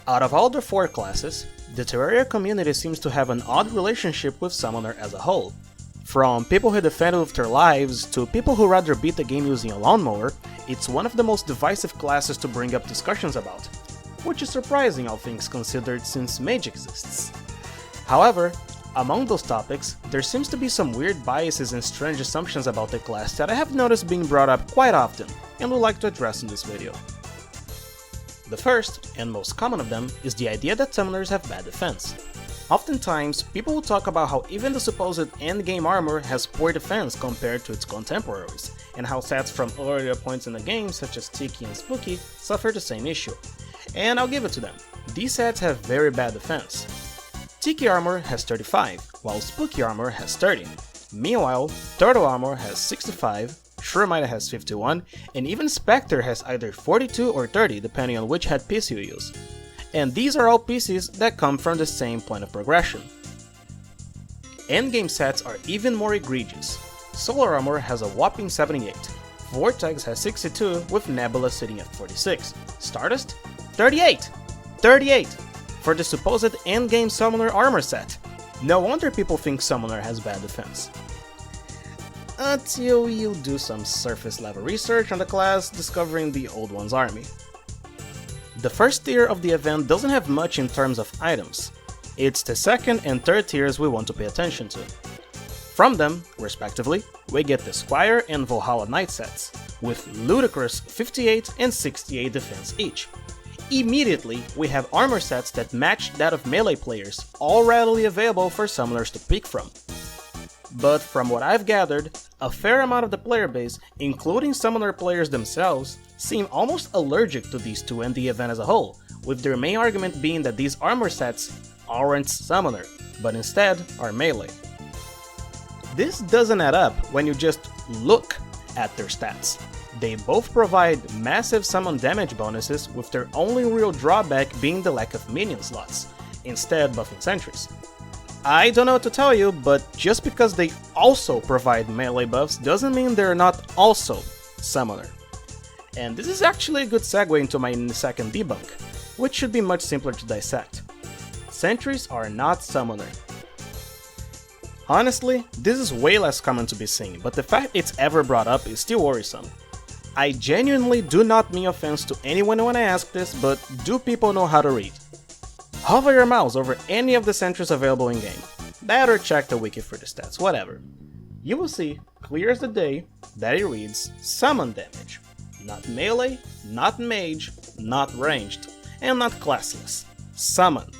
Out of all the 4 classes, the Terraria community seems to have an odd relationship with Summoner as a whole. From people who defend it with their lives to people who rather beat the game using a lawnmower, it's one of the most divisive classes to bring up discussions about, which is surprising all things considered since Mage exists. However, among those topics, there seems to be some weird biases and strange assumptions about the class that I have noticed being brought up quite often, and would like to address in this video. The first, and most common of them, is the idea that summoners have bad defense. Oftentimes, people will talk about how even the supposed endgame armor has poor defense compared to its contemporaries, and how sets from earlier points in the game, such as Tiki and Spooky, suffer the same issue. And I'll give it to them, these sets have very bad defense. Tiki armor has 35, while Spooky armor has 30. Meanwhile, Turtle armor has 65, Shremite has 51, and even Spectre has either 42 or 30 depending on which headpiece you use. And these are all pieces that come from the same point of progression. Endgame sets are even more egregious. Solar armor has a whopping 78, Vortex has 62 with Nebula sitting at 46, Stardust? 38! 38! For the supposed endgame Summoner armor set. No wonder people think Summoner has bad defense. Until you do some surface level research on the class, discovering the Old One's army. The first tier of the event doesn't have much in terms of items. It's the second and third tiers we want to pay attention to. From them, respectively, we get the Squire and Valhalla Knight sets, with ludicrous 58 and 68 defense each. Immediately, we have armor sets that match that of melee players, all readily available for summoners to pick from. But from what I've gathered, a fair amount of the player base, including summoner players themselves, seem almost allergic to these two and the event as a whole, with their main argument being that these armor sets aren't summoner, but instead are melee. This doesn't add up when you just look at their stats. They both provide massive summon damage bonuses, with their only real drawback being the lack of minion slots, instead buffing sentries. I don't know what to tell you, but just because they also provide melee buffs doesn't mean they're not also summoner. And this is actually a good segue into my second debunk, which should be much simpler to dissect. Sentries are not summoner. Honestly, this is way less common to be seen, but the fact it's ever brought up is still worrisome. I genuinely do not mean offense to anyone when I ask this, but do people know how to read? Hover your mouse over any of the sentries available in-game. That or check the wiki for the stats, whatever. You will see, clear as the day, that it reads summon damage. Not melee, not mage, not ranged, and not classless. Summon.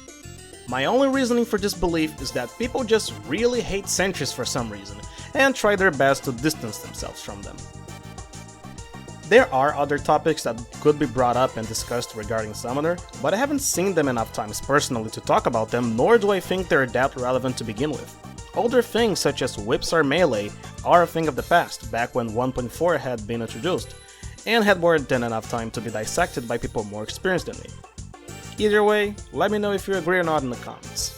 My only reasoning for this belief is that people just really hate sentries for some reason, and try their best to distance themselves from them. There are other topics that could be brought up and discussed regarding Summoner, but I haven't seen them enough times personally to talk about them, nor do I think they're that relevant to begin with. Older things such as whips or melee are a thing of the past, back when 1.4 had been introduced, and had more than enough time to be dissected by people more experienced than me. Either way, let me know if you agree or not in the comments.